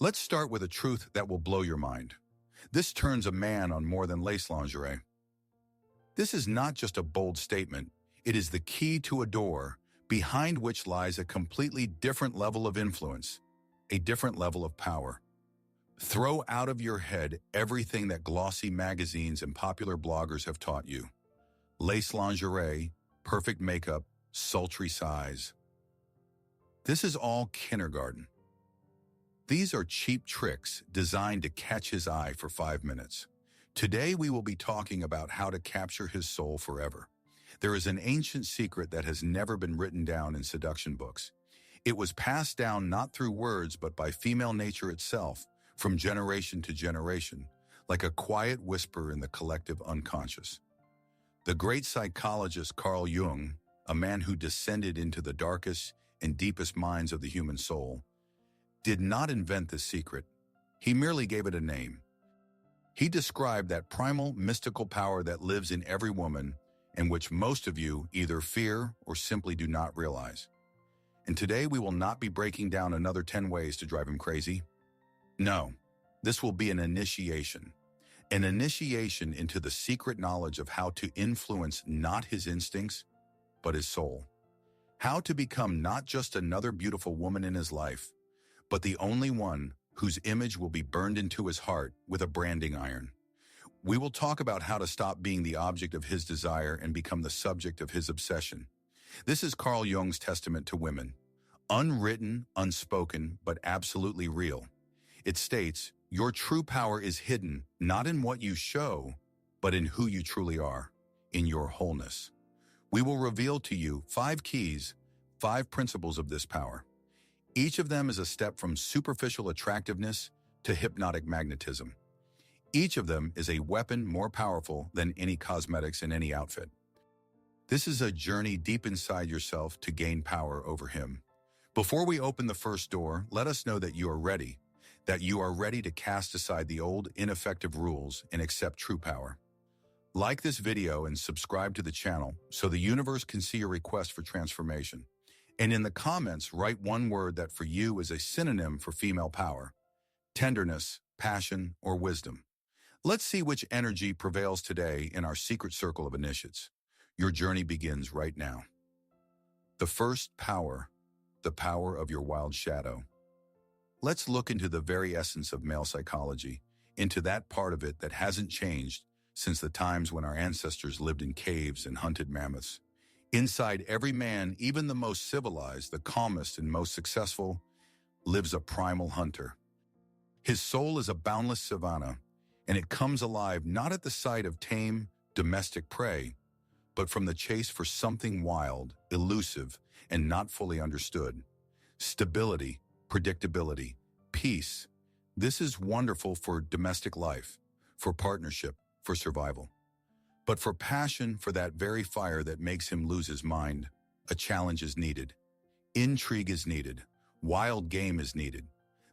Let's start with a truth that will blow your mind. This turns a man on more than lace lingerie. This is not just a bold statement, it is the key to a door behind which lies a completely different level of influence, a different level of power. Throw out of your head everything that glossy magazines and popular bloggers have taught you. Lace lingerie, perfect makeup, sultry size. This is all kindergarten. These are cheap tricks designed to catch his eye for 5 minutes. Today we will be talking about how to capture his soul forever. There is an ancient secret that has never been written down in seduction books. It was passed down not through words but by female nature itself, from generation to generation, like a quiet whisper in the collective unconscious. The great psychologist Carl Jung, a man who descended into the darkest and deepest minds of the human soul, did not invent this secret. He merely gave it a name. He described that primal, mystical power that lives in every woman and which most of you either fear or simply do not realize. And today we will not be breaking down another 10 ways to drive him crazy. No, this will be an initiation into the secret knowledge of how to influence not his instincts, but his soul. How to become not just another beautiful woman in his life, but the only one whose image will be burned into his heart with a branding iron. We will talk about how to stop being the object of his desire and become the subject of his obsession. This is Carl Jung's testament to women. Unwritten, unspoken, but absolutely real. It states, your true power is hidden not in what you show, but in who you truly are, in your wholeness. We will reveal to you 5 keys, 5 principles of this power. Each of them is a step from superficial attractiveness to hypnotic magnetism. Each of them is a weapon more powerful than any cosmetics in any outfit. This is a journey deep inside yourself to gain power over him. Before we open the first door, let us know that you are ready to cast aside the old, ineffective rules and accept true power. Like this video and subscribe to the channel so the universe can see your request for transformation. And in the comments, write one word that for you is a synonym for female power: tenderness, passion, or wisdom. Let's see which energy prevails today in our secret circle of initiates. Your journey begins right now. The first power, the power of your wild shadow. Let's look into the very essence of male psychology, into that part of it that hasn't changed since the times when our ancestors lived in caves and hunted mammoths. Inside every man, even the most civilized, the calmest and most successful, lives a primal hunter. His soul is a boundless savanna, and it comes alive not at the sight of tame, domestic prey, but from the chase for something wild, elusive, and not fully understood. Stability, predictability, peace. This is wonderful for domestic life, for partnership, for survival. But for passion, for that very fire that makes him lose his mind, a challenge is needed. Intrigue is needed. Wild game is needed.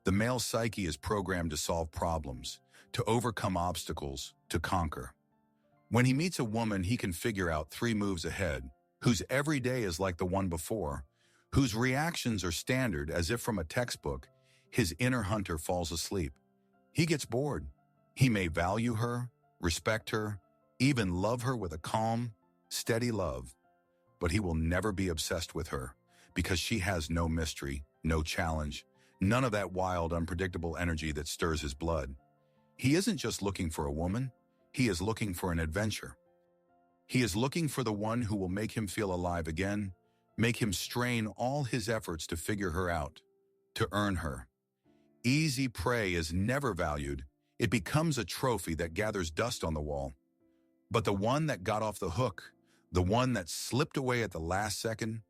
The male psyche is programmed to solve problems, to overcome obstacles, to conquer. When he meets a woman, he can figure out 3 moves ahead, whose every day is like the one before, whose reactions are standard as if from a textbook. His inner hunter falls asleep. He gets bored. He may value her, respect her, even love her with a calm, steady love, but he will never be obsessed with her because she has no mystery, no challenge, none of that wild, unpredictable energy that stirs his blood. He isn't just looking for a woman, he is looking for an adventure. He is looking for the one who will make him feel alive again, make him strain all his efforts to figure her out, to earn her. Easy prey is never valued. It becomes a trophy that gathers dust on the wall. But the one that got off the hook, the one that slipped away at the last second,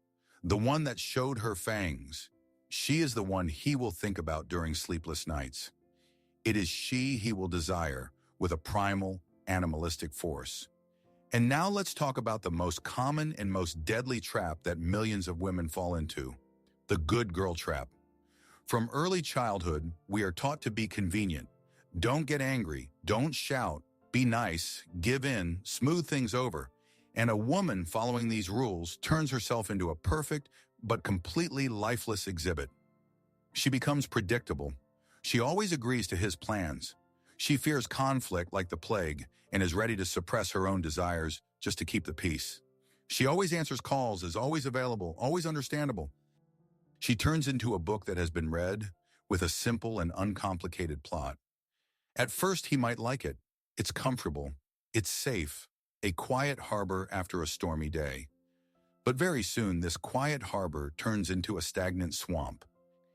the one that showed her fangs, she is the one he will think about during sleepless nights. It is she he will desire with a primal, animalistic force. And now let's talk about the most common and most deadly trap that millions of women fall into, the good girl trap. From early childhood, we are taught to be convenient. Don't get angry, don't shout, be nice, give in, smooth things over. And a woman following these rules turns herself into a perfect but completely lifeless exhibit. She becomes predictable. She always agrees to his plans. She fears conflict like the plague and is ready to suppress her own desires just to keep the peace. She always answers calls, is always available, always understandable. She turns into a book that has been read with a simple and uncomplicated plot. At first, he might like it. It's comfortable. It's safe. A quiet harbor after a stormy day. But very soon, this quiet harbor turns into a stagnant swamp.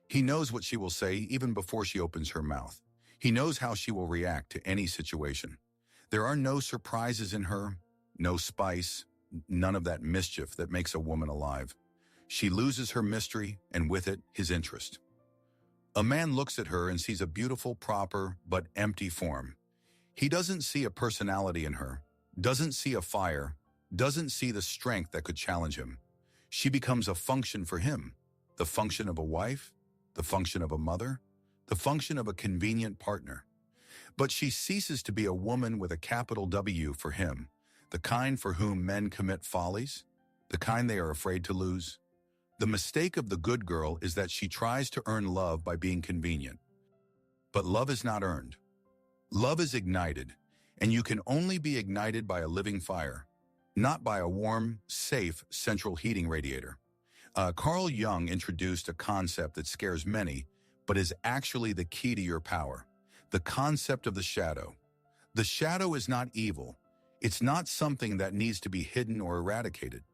He knows what she will say even before she opens her mouth. He knows how she will react to any situation. There are no surprises in her, no spice, none of that mischief that makes a woman alive. She loses her mystery, and with it, his interest. A man looks at her and sees a beautiful, proper, but empty form. He doesn't see a personality in her, doesn't see a fire, doesn't see the strength that could challenge him. She becomes a function for him, the function of a wife, the function of a mother, the function of a convenient partner. But she ceases to be a woman with a capital W for him, the kind for whom men commit follies, the kind they are afraid to lose. The mistake of the good girl is that she tries to earn love by being convenient. But love is not earned. Love is ignited, and you can only be ignited by a living fire, not by a warm, safe central heating radiator. Carl Jung introduced a concept that scares many, but is actually the key to your power. The concept of the shadow. The shadow is not evil. It's not something that needs to be hidden or eradicated.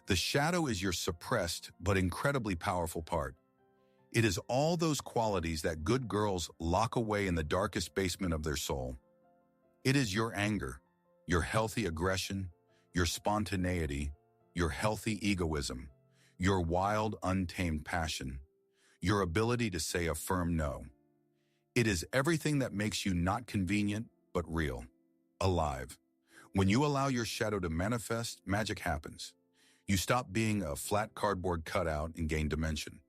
The shadow is your suppressed but incredibly powerful part. It is all those qualities that good girls lock away in the darkest basement of their soul. It is your anger, your healthy aggression, your spontaneity, your healthy egoism, your wild, untamed passion, your ability to say a firm no. It is everything that makes you not convenient, but real, alive. When you allow your shadow to manifest, magic happens. You stop being a flat cardboard cutout and gain dimension.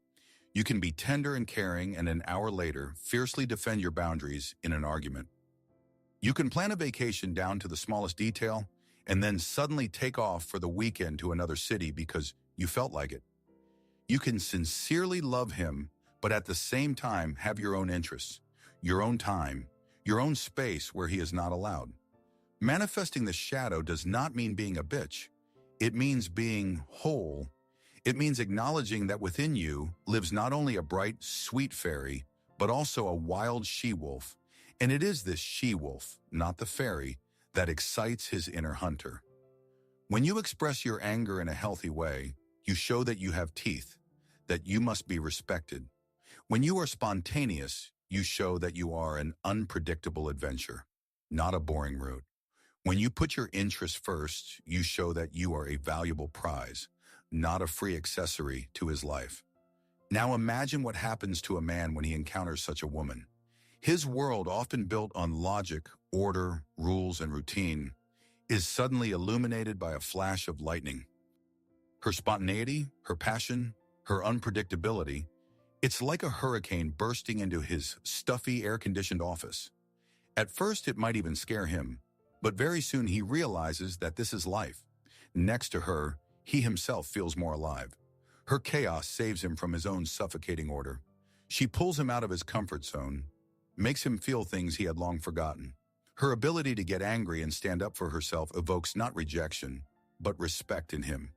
You can be tender and caring, and an hour later, fiercely defend your boundaries in an argument. You can plan a vacation down to the smallest detail, and then suddenly take off for the weekend to another city because you felt like it. You can sincerely love him, but at the same time have your own interests, your own time, your own space where he is not allowed. Manifesting the shadow does not mean being a bitch. It means being whole. It means acknowledging that within you lives not only a bright, sweet fairy, but also a wild she-wolf. And it is this she-wolf, not the fairy, that excites his inner hunter. When you express your anger in a healthy way, you show that you have teeth, that you must be respected. When you are spontaneous, you show that you are an unpredictable adventure, not a boring route. When you put your interests first, you show that you are a valuable prize, not a free accessory to his life. Now imagine what happens to a man when he encounters such a woman. His world, often built on logic, order, rules, and routine, is suddenly illuminated by a flash of lightning. Her spontaneity, her passion, her unpredictability, it's like a hurricane bursting into his stuffy, air-conditioned office. At first, it might even scare him, but very soon he realizes that this is life. Next to her, he himself feels more alive. Her chaos saves him from his own suffocating order. She pulls him out of his comfort zone, makes him feel things he had long forgotten. Her ability to get angry and stand up for herself evokes not rejection, but respect in him.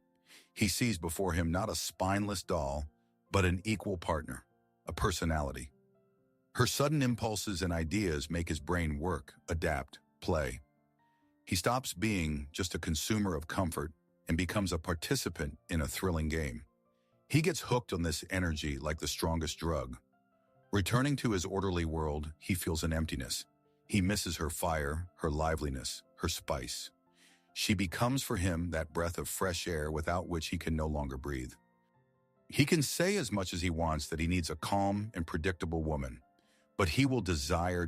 He sees before him not a spineless doll, but an equal partner, a personality. Her sudden impulses and ideas make his brain work, adapt, play. He stops being just a consumer of comfort and becomes a participant in a thrilling game. He gets hooked on this energy like the strongest drug. Returning to his orderly world, he feels an emptiness. He misses her fire, her liveliness, her spice. She becomes for him that breath of fresh air without which he can no longer breathe. He can say as much as he wants that he needs a calm and predictable woman, but he will desire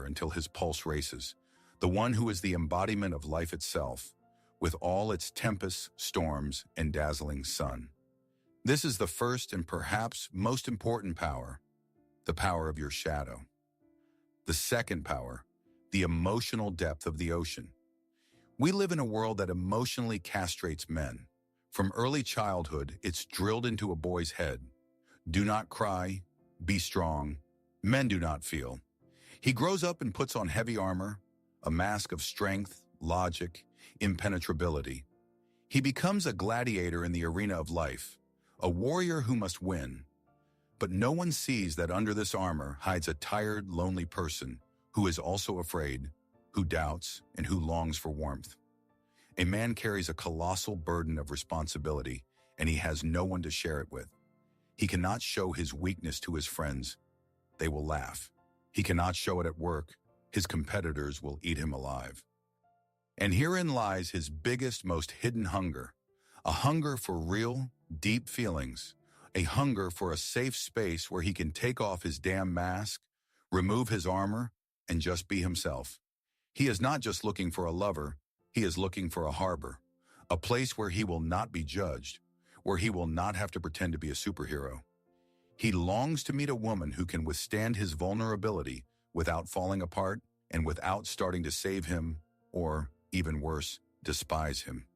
until his pulse races, the one who is the embodiment of life itself, with all its tempests, storms, and dazzling sun. This is the first and perhaps most important power, the power of your shadow. The second power, the emotional depth of the ocean. We live in a world that emotionally castrates men. From early childhood, it's drilled into a boy's head. Do not cry, be strong, Men do not feel. He grows up and puts on heavy armor, a mask of strength, logic, impenetrability. He becomes a gladiator in the arena of life, a warrior who must win. But no one sees that under this armor hides a tired, lonely person who is also afraid, who doubts, and who longs for warmth. A man carries a colossal burden of responsibility, and he has no one to share it with. He cannot show his weakness to his friends. They will laugh. He cannot show it at work. His competitors will eat him alive. And herein lies his biggest, most hidden hunger, a hunger for real, deep feelings, a hunger for a safe space where he can take off his damn mask, remove his armor, and just be himself. He is not just looking for a lover, he is looking for a harbor, a place where he will not be judged, where he will not have to pretend to be a superhero. He longs to meet a woman who can withstand his vulnerability without falling apart and without starting to save him or, even worse, despise him.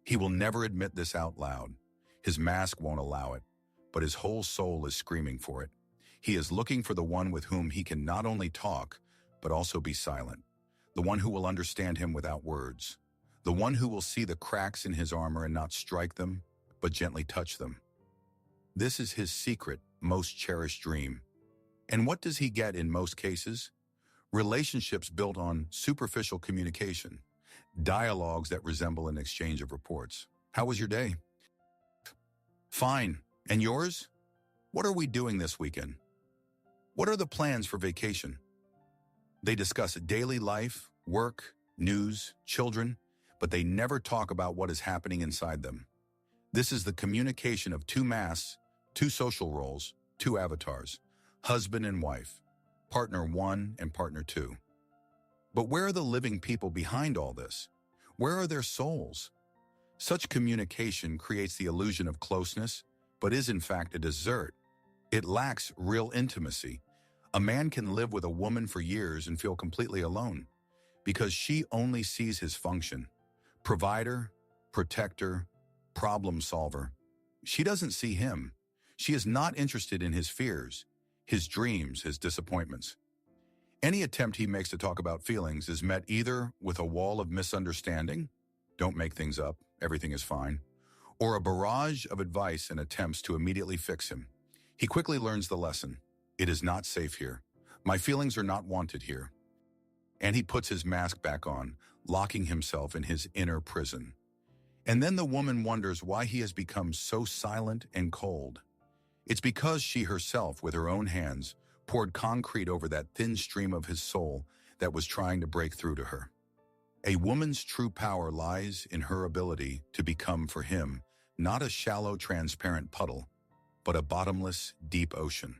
He will never admit this out loud. His mask won't allow it, but his whole soul is screaming for it. He is looking for the one with whom he can not only talk, but also be silent. The one who will understand him without words. The one who will see the cracks in his armor and not strike them, but gently touch them. This is his secret, most cherished dream. And what does he get in most cases? Relationships built on superficial communication, dialogues that resemble an exchange of reports. How was your day? Fine. And yours? What are we doing this weekend? What are the plans for vacation? They discuss daily life, work, news, children, but they never talk about what is happening inside them. This is the communication of two masks, two social roles, two avatars, husband and wife, partner one and partner two. But where are the living people behind all this? Where are their souls? Such communication creates the illusion of closeness, but is in fact a desert. It lacks real intimacy. A man can live with a woman for years and feel completely alone because she only sees his function. Provider, protector, problem solver. She doesn't see him. She is not interested in his fears, his dreams, his disappointments. Any attempt he makes to talk about feelings is met either with a wall of misunderstanding, don't make things up, everything is fine, or a barrage of advice and attempts to immediately fix him. He quickly learns the lesson. It is not safe here. My feelings are not wanted here. And he puts his mask back on, locking himself in his inner prison. And then the woman wonders why he has become so silent and cold. It's because she herself, with her own hands, poured concrete over that thin stream of his soul that was trying to break through to her. A woman's true power lies in her ability to become for him not a shallow, transparent puddle, but a bottomless, deep ocean.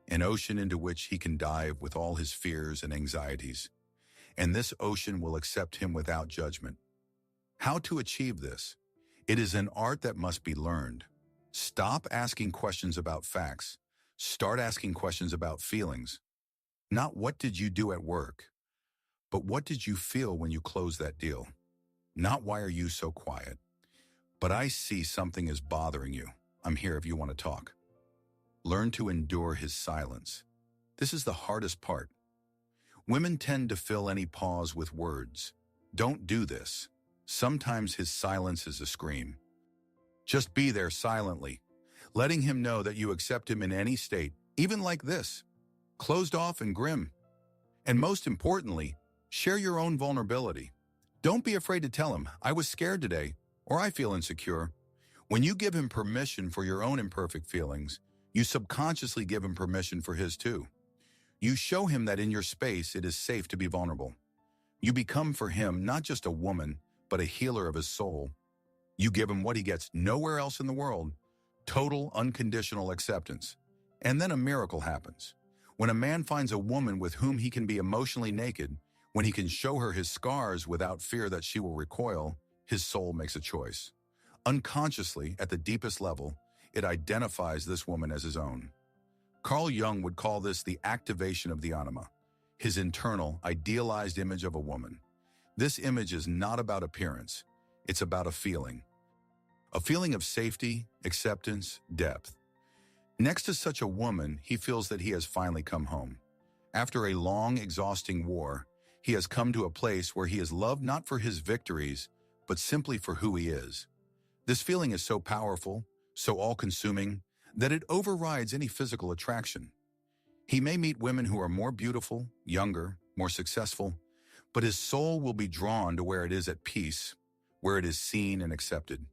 An ocean into which he can dive with all his fears and anxieties. And this ocean will accept him without judgment. How to achieve this? It is an art that must be learned. Stop asking questions about facts. Start asking questions about feelings. Not what did you do at work, but what did you feel when you closed that deal? Not why are you so quiet, but I see something is bothering you. I'm here if you want to talk. Learn to endure his silence. This is the hardest part. Women tend to fill any pause with words. Don't do this. Sometimes his silence is a scream. Just be there silently, letting him know that you accept him in any state, even like this, closed off and grim. And most importantly, share your own vulnerability. Don't be afraid to tell him, I was scared today, or I feel insecure. When you give him permission for your own imperfect feelings, you subconsciously give him permission for his too. You show him that in your space it is safe to be vulnerable. You become for him not just a woman, but a healer of his soul. You give him what he gets nowhere else in the world, total unconditional acceptance. And then a miracle happens. When a man finds a woman with whom he can be emotionally naked, when he can show her his scars without fear that she will recoil, his soul makes a choice. Unconsciously, at the deepest level, it identifies this woman as his own. Carl Jung would call this the activation of the anima, his internal, idealized image of a woman. This image is not about appearance, it's about a feeling of safety, acceptance, depth. Next to such a woman, he feels that he has finally come home. After a long, exhausting war, he has come to a place where he is loved not for his victories, but simply for who he is. This feeling is so powerful, so all-consuming, that it overrides any physical attraction. He may meet women who are more beautiful, younger, more successful, but his soul will be drawn to where it is at peace, where it is seen and accepted.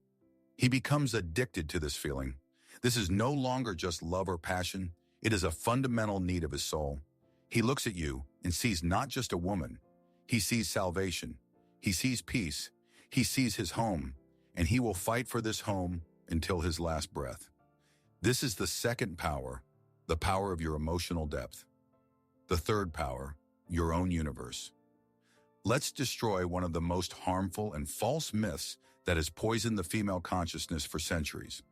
He becomes addicted to this feeling. This is no longer just love or passion, it is a fundamental need of his soul. He looks at you and sees not just a woman. He sees salvation. He sees peace. He sees his home, and he will fight for this home until his last breath. This is the second power, the power of your emotional depth. The third power, your own universe. Let's destroy one of the most harmful and false myths that has poisoned the female consciousness for centuries.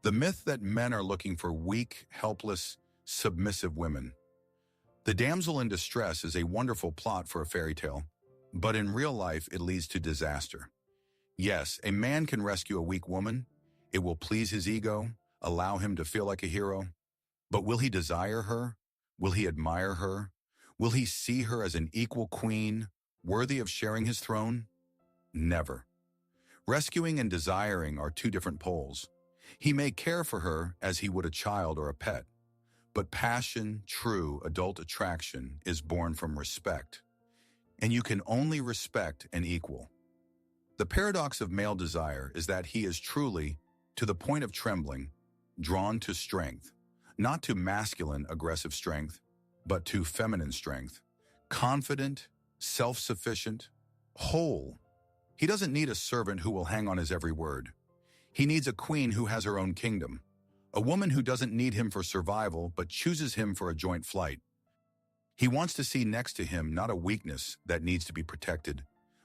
The myth that men are looking for weak, helpless, submissive women. The damsel in distress is a wonderful plot for a fairy tale, but in real life it leads to disaster. Yes, a man can rescue a weak woman. It will please his ego, allow him to feel like a hero. But will he desire her? Will he admire her? Will he see her as an equal queen, worthy of sharing his throne? Never. Rescuing and desiring are two different poles. He may care for her as he would a child or a pet, but passion, true adult attraction, is born from respect. And you can only respect an equal. The paradox of male desire is that he is truly, to the point of trembling, drawn to strength, not to masculine, aggressive strength, but to feminine strength, confident, self-sufficient, whole. He doesn't need a servant who will hang on his every word. He needs a queen who has her own kingdom, a woman who doesn't need him for survival but chooses him for a joint flight. He wants to see next to him not a weakness that needs to be protected,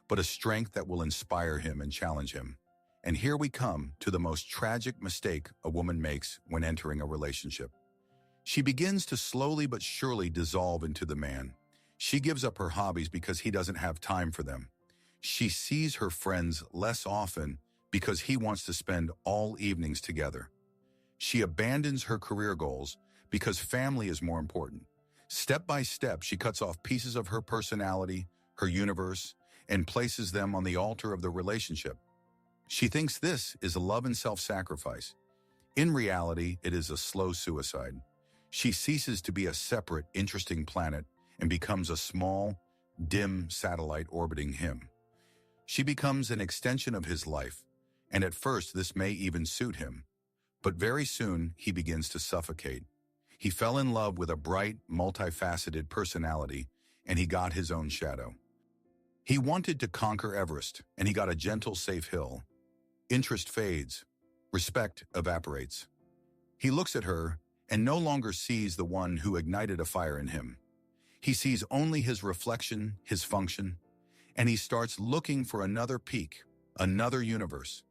but a strength that will inspire him and challenge him. And here we come to the most tragic mistake a woman makes when entering a relationship. She begins to slowly but surely dissolve into the man. She gives up her hobbies because he doesn't have time for them. She sees her friends less often because he wants to spend all evenings together. She abandons her career goals because family is more important. Step by step, she cuts off pieces of her personality, her universe, and places them on the altar of the relationship. She thinks this is love and self-sacrifice. In reality, it is a slow suicide. She ceases to be a separate, interesting planet and becomes a small, dim satellite orbiting him. She becomes an extension of his life, and at first this may even suit him. But very soon, he begins to suffocate. He fell in love with a bright, multifaceted personality, and he got his own shadow. He wanted to conquer Everest, and he got a gentle, safe hill. Interest fades. Respect evaporates. He looks at her and no longer sees the one who ignited a fire in him. He sees only his reflection, his function, and he starts looking for another peak, another universe,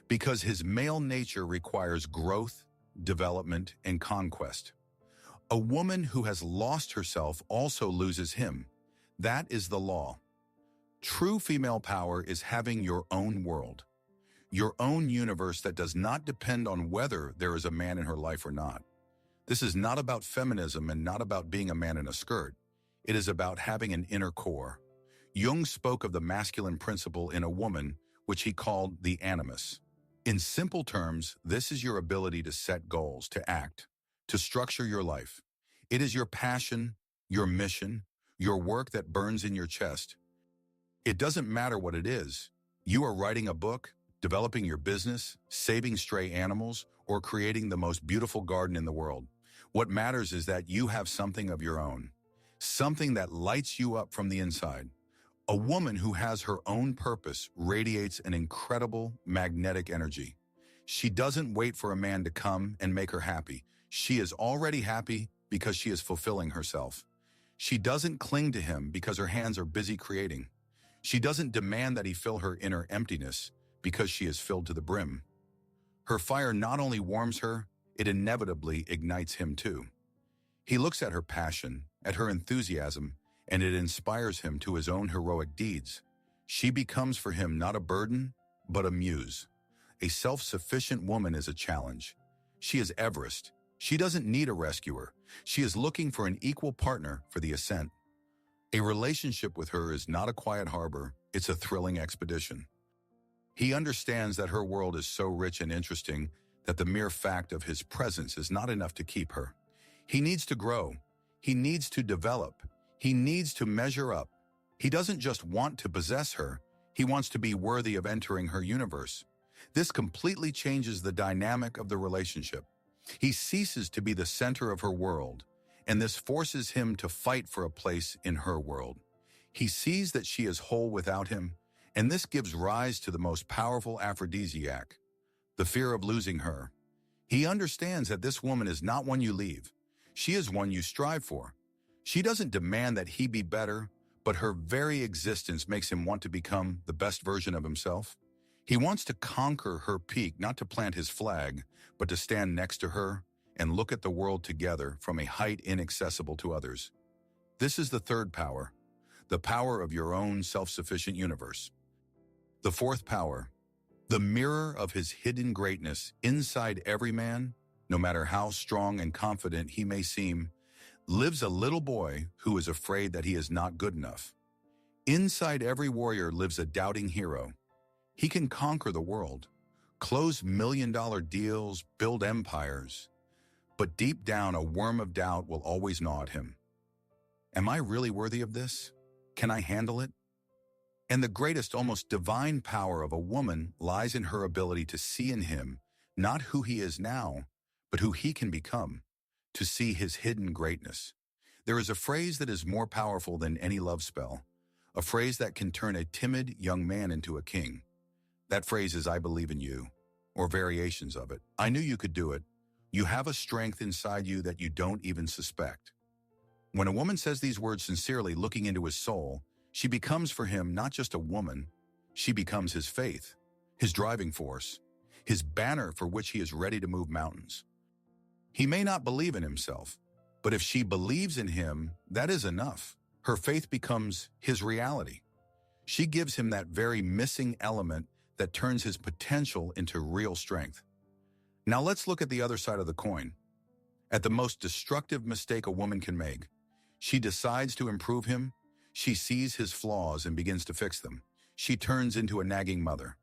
because his male nature requires growth, development, and conquest. A woman who has lost herself also loses him. That is the law. True female power is having your own world, your own universe that does not depend on whether there is a man in her life or not. This is not about feminism and not about being a man in a skirt. It is about having an inner core. Jung spoke of the masculine principle in a woman, which he called the animus. In simple terms, this is your ability to set goals, to act, to structure your life. It is your passion, your mission, your work that burns in your chest. It doesn't matter what it is. You are writing a book, developing your business, saving stray animals, or creating the most beautiful garden in the world. What matters is that you have something of your own, something that lights you up from the inside. A woman who has her own purpose radiates an incredible magnetic energy. She doesn't wait for a man to come and make her happy. She is already happy because she is fulfilling herself. She doesn't cling to him because her hands are busy creating. She doesn't demand that he fill her inner emptiness because she is filled to the brim. Her fire not only warms her, it inevitably ignites him too. He looks at her passion, at her enthusiasm, and it inspires him to his own heroic deeds. She becomes for him not a burden, but a muse. A self-sufficient woman is a challenge. She is Everest. She doesn't need a rescuer. She is looking for an equal partner for the ascent. A relationship with her is not a quiet harbor, it's a thrilling expedition. He understands that her world is so rich and interesting that the mere fact of his presence is not enough to keep her. He needs to grow. He needs to develop. He needs to measure up. He doesn't just want to possess her. He wants to be worthy of entering her universe. This completely changes the dynamic of the relationship. He ceases to be the center of her world, and this forces him to fight for a place in her world. He sees that she is whole without him, and this gives rise to the most powerful aphrodisiac, the fear of losing her. He understands that this woman is not one you leave. She is one you strive for. She doesn't demand that he be better, but her very existence makes him want to become the best version of himself. He wants to conquer her peak, not to plant his flag, but to stand next to her and look at the world together from a height inaccessible to others. This is the third power, the power of your own self-sufficient universe. The fourth power, the mirror of his hidden greatness inside every man, no matter how strong and confident he may seem, lives a little boy who is afraid that he is not good enough. Inside every warrior lives a doubting hero. He can conquer the world, close million-dollar deals, build empires, but deep down a worm of doubt will always gnaw at him. Am I really worthy of this? Can I handle it? And the greatest, almost divine power of a woman lies in her ability to see in him not who he is now, but who he can become, to see his hidden greatness. There is a phrase that is more powerful than any love spell, a phrase that can turn a timid young man into a king. That phrase is, "I believe in you," or variations of it. "I knew you could do it. You have a strength inside you that you don't even suspect." When a woman says these words sincerely, looking into his soul, she becomes for him not just a woman, she becomes his faith, his driving force, his banner for which he is ready to move mountains. He may not believe in himself, but if she believes in him, that is enough. Her faith becomes his reality. She gives him that very missing element that turns his potential into real strength. Now let's look at the other side of the coin. At the most destructive mistake a woman can make, she decides to improve him. She sees his flaws and begins to fix them. She turns into a nagging mother.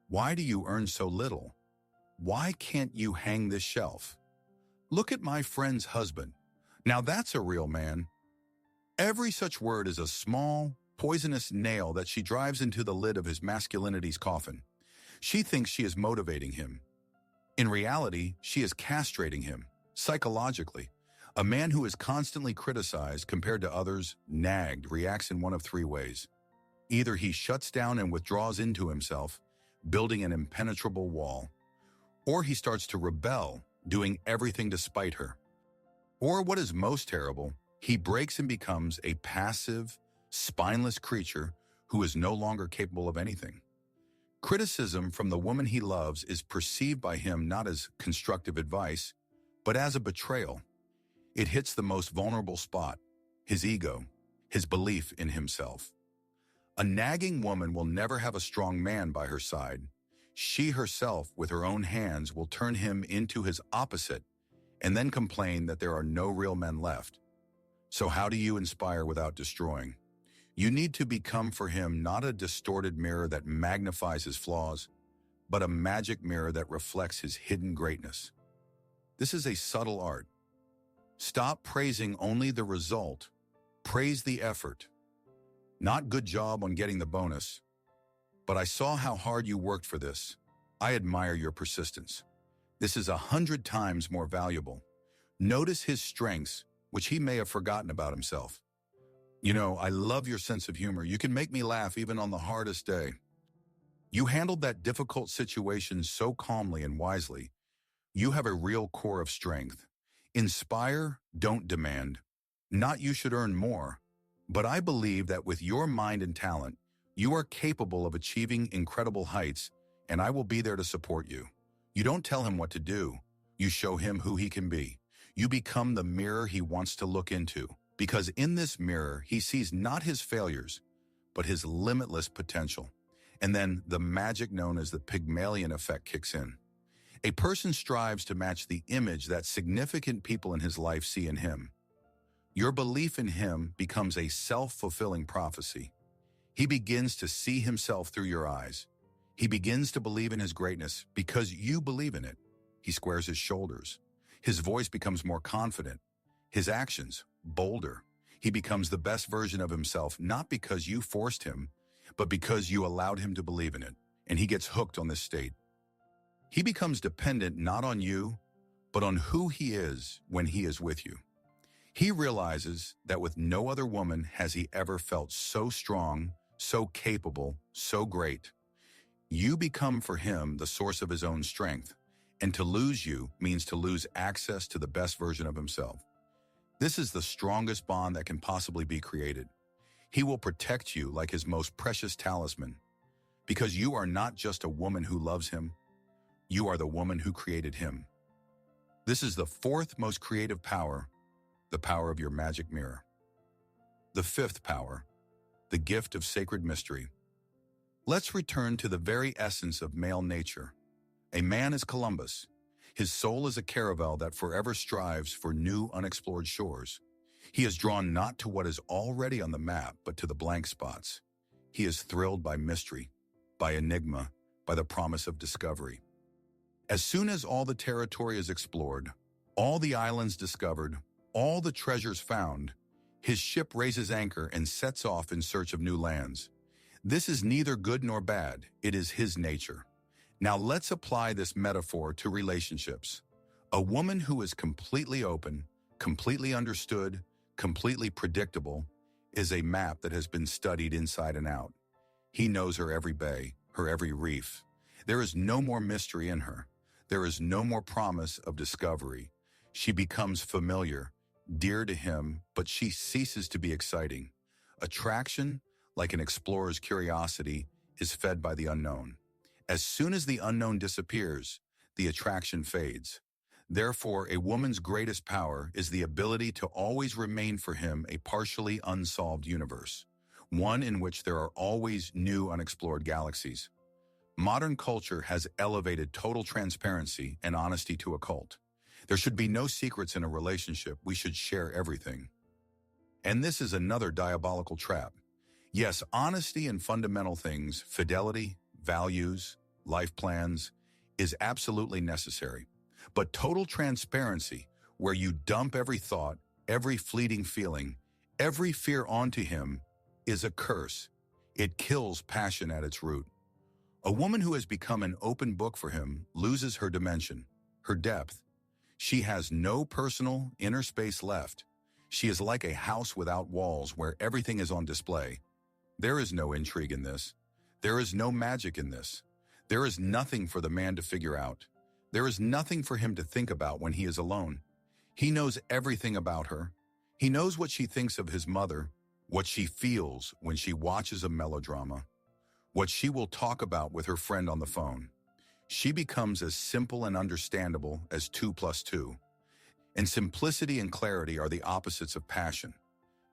"Why do you earn so little? Why can't you hang this shelf? Look at my friend's husband. Now that's a real man." Every such word is a small, poisonous nail that she drives into the lid of his masculinity's coffin. She thinks she is motivating him. In reality, she is castrating him, psychologically. A man who is constantly criticized compared to others, nagged, reacts in one of three ways. Either he shuts down and withdraws into himself, building an impenetrable wall, or he starts to rebel, doing everything to spite her. Or what is most terrible, he breaks and becomes a passive, spineless creature who is no longer capable of anything. Criticism from the woman he loves is perceived by him not as constructive advice, but as a betrayal. It hits the most vulnerable spot, his ego, his belief in himself. A nagging woman will never have a strong man by her side. She herself, with her own hands, will turn him into his opposite and then complain that there are no real men left. So how do you inspire without destroying? You need to become for him not a distorted mirror that magnifies his flaws, but a magic mirror that reflects his hidden greatness. This is a subtle art. Stop praising only the result. Praise the effort. Not "good job on getting the bonus," but "I saw how hard you worked for this. I admire your persistence." This is 100 times more valuable. Notice his strengths, which he may have forgotten about himself. "You know, I love your sense of humor. You can make me laugh even on the hardest day. You handled that difficult situation so calmly and wisely. You have a real core of strength. Inspire, don't demand. Not you should earn more, but I believe that with your mind and talent, you are capable of achieving incredible heights, and I will be there to support you." You don't tell him what to do. You show him who he can be. You become the mirror he wants to look into, because in this mirror, he sees not his failures, but his limitless potential. And then the magic known as the Pygmalion effect kicks in. A person strives to match the image that significant people in his life see in him. Your belief in him becomes a self-fulfilling prophecy. He begins to see himself through your eyes. He begins to believe in his greatness because you believe in it. He squares his shoulders. His voice becomes more confident. His actions, bolder. He becomes the best version of himself, not because you forced him, but because you allowed him to believe in it. And he gets hooked on this state. He becomes dependent not on you, but on who he is when he is with you. He realizes that with no other woman has he ever felt so strong, so capable, so great. You become for him the source of his own strength, and to lose you means to lose access to the best version of himself. This is the strongest bond that can possibly be created. He will protect you like his most precious talisman, because you are not just a woman who loves him, you are the woman who created him. This is the fourth most creative power, the power of your magic mirror. The fifth power, the gift of sacred mystery. Let's return to the very essence of male nature. A man is Columbus. His soul is a caravel that forever strives for new unexplored shores. He is drawn not to what is already on the map, but to the blank spots. He is thrilled by mystery, by enigma, by the promise of discovery. As soon as all the territory is explored, all the islands discovered, all the treasures found, his ship raises anchor and sets off in search of new lands. This is neither good nor bad, it is his nature. Now let's apply this metaphor to relationships. A woman who is completely open, completely understood, completely predictable, is a map that has been studied inside and out. He knows her every bay, her every reef. There is no more mystery in her. There is no more promise of discovery. She becomes familiar, dear to him, but she ceases to be exciting. Attraction, like an explorer's curiosity, is fed by the unknown. As soon as the unknown disappears, the attraction fades. Therefore, a woman's greatest power is the ability to always remain for him a partially unsolved universe, one in which there are always new unexplored galaxies. Modern culture has elevated total transparency and honesty to a cult. There should be no secrets in a relationship. We should share everything. And this is another diabolical trap. Yes, honesty in fundamental things, fidelity, values, life plans, is absolutely necessary. But total transparency, where you dump every thought, every fleeting feeling, every fear onto him, is a curse. It kills passion at its root. A woman who has become an open book for him loses her dimension, her depth. She has no personal, inner space left. She is like a house without walls where everything is on display. There is no intrigue in this. There is no magic in this. There is nothing for the man to figure out. There is nothing for him to think about when he is alone. He knows everything about her. He knows what she thinks of his mother, what she feels when she watches a melodrama, what she will talk about with her friend on the phone. She becomes as simple and understandable as 2 + 2. And simplicity and clarity are the opposites of passion.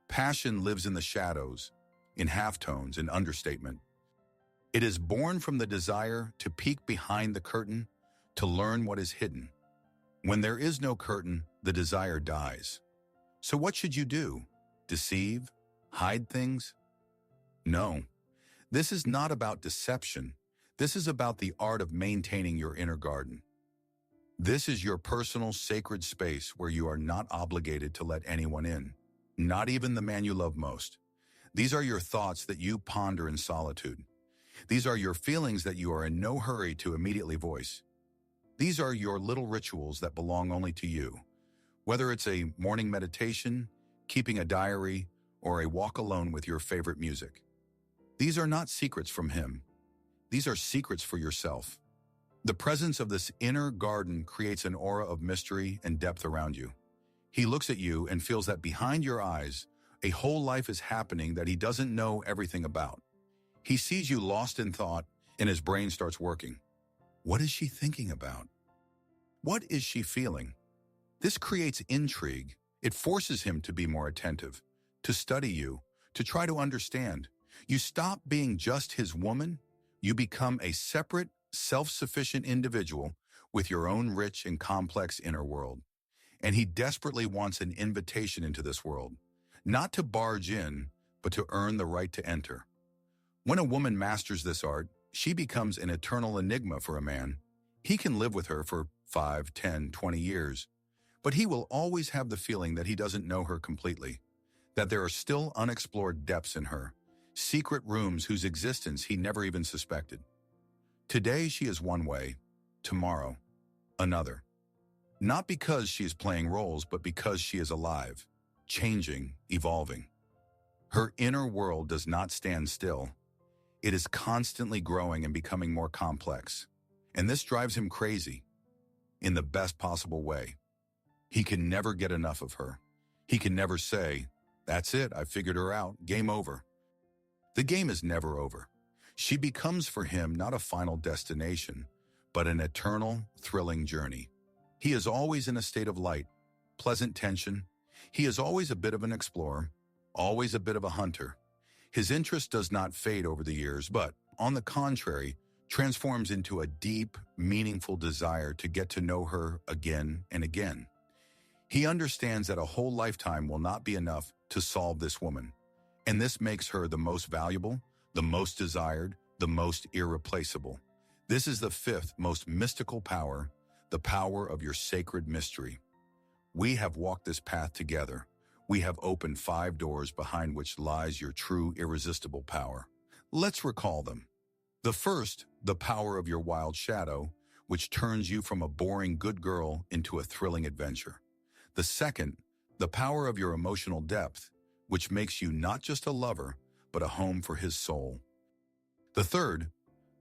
Passion lives in the shadows, in halftones and understatement. It is born from the desire to peek behind the curtain, to learn what is hidden. When there is no curtain, the desire dies. So what should you do? Deceive? Hide things? No. This is not about deception. This is about the art of maintaining your inner garden. This is your personal sacred space where you are not obligated to let anyone in, not even the man you love most. These are your thoughts that you ponder in solitude. These are your feelings that you are in no hurry to immediately voice. These are your little rituals that belong only to you. Whether it's a morning meditation, keeping a diary, or a walk alone with your favorite music. These are not secrets from him. These are secrets for yourself. The presence of this inner garden creates an aura of mystery and depth around you. He looks at you and feels that behind your eyes, a whole life is happening that he doesn't know everything about. He sees you lost in thought, and his brain starts working. What is she thinking about? What is she feeling? This creates intrigue. It forces him to be more attentive, to study you, to try to understand. You stop being just his woman. You become a separate, self-sufficient individual with your own rich and complex inner world. And he desperately wants an invitation into this world, not to barge in, but to earn the right to enter. When a woman masters this art, she becomes an eternal enigma for a man. He can live with her for 5, 10, 20 years, but he will always have the feeling that he doesn't know her completely, that there are still unexplored depths in her, secret rooms whose existence he never even suspected. Today she is one way, tomorrow, another. Not because she is playing roles, but because she is alive, changing, evolving. Her inner world does not stand still. It is constantly growing and becoming more complex. And this drives him crazy, in the best possible way. He can never get enough of her. He can never say, "That's it, I figured her out, game over." The game is never over. She becomes for him not a final destination, but an eternal, thrilling journey. He is always in a state of light, pleasant tension. He is always a bit of an explorer, always a bit of a hunter. His interest does not fade over the years, but, on the contrary, transforms into a deep, meaningful desire to get to know her again and again. He understands that a whole lifetime will not be enough to solve this woman, and this makes her the most valuable, the most desired, the most irreplaceable. This is the fifth most mystical power, the power of your sacred mystery. We have walked this path together. We have opened 5 doors behind which lies your true irresistible power. Let's recall them. The first, the power of your wild shadow, which turns you from a boring good girl into a thrilling adventure. The second, the power of your emotional depth, which makes you not just a lover, but a home for his soul. The third,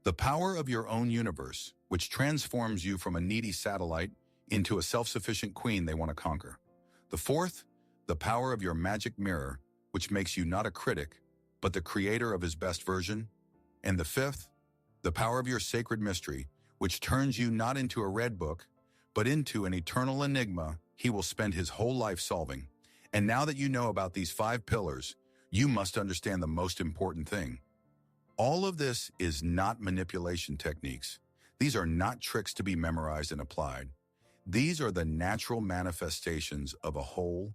the power of your own universe, which transforms you from a needy satellite into a self-sufficient queen they want to conquer. The fourth, the power of your magic mirror, which makes you not a critic, but the creator of his best version. And the fifth, the power of your sacred mystery, which turns you not into a red book, but into an eternal enigma he will spend his whole life solving. And now that you know about these 5 pillars, you must understand the most important thing. All of this is not manipulation techniques. These are not tricks to be memorized and applied. These are the natural manifestations of a whole,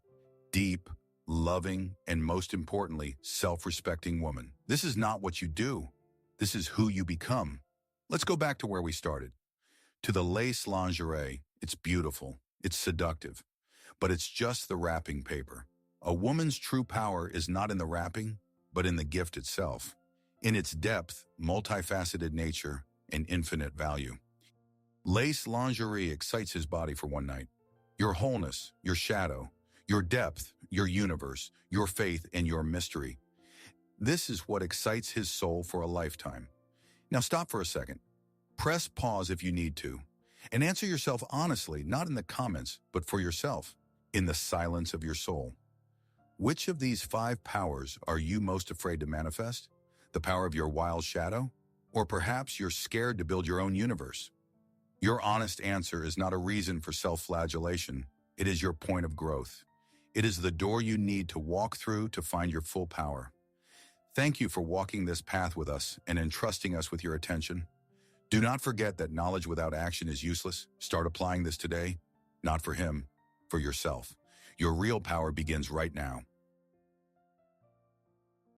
deep, loving, and most importantly, self-respecting woman. This is not what you do. This is who you become. Let's go back to where we started. To the lace lingerie, it's beautiful, it's seductive, but it's just the wrapping paper. A woman's true power is not in the wrapping, but in the gift itself, in its depth, multifaceted nature, and infinite value. Lace lingerie excites his body for one night. Your wholeness, your shadow, your depth, your universe, your faith, and your mystery. This is what excites his soul for a lifetime. Now stop for a second. Press pause if you need to, and answer yourself honestly, not in the comments, but for yourself, in the silence of your soul. Which of these 5 powers are you most afraid to manifest? The power of your wild shadow? Or perhaps you're scared to build your own universe? Your honest answer is not a reason for self-flagellation. It is your point of growth. It is the door you need to walk through to find your full power. Thank you for walking this path with us and entrusting us with your attention. Do not forget that knowledge without action is useless. Start applying this today, not for him, for yourself. Your real power begins right now.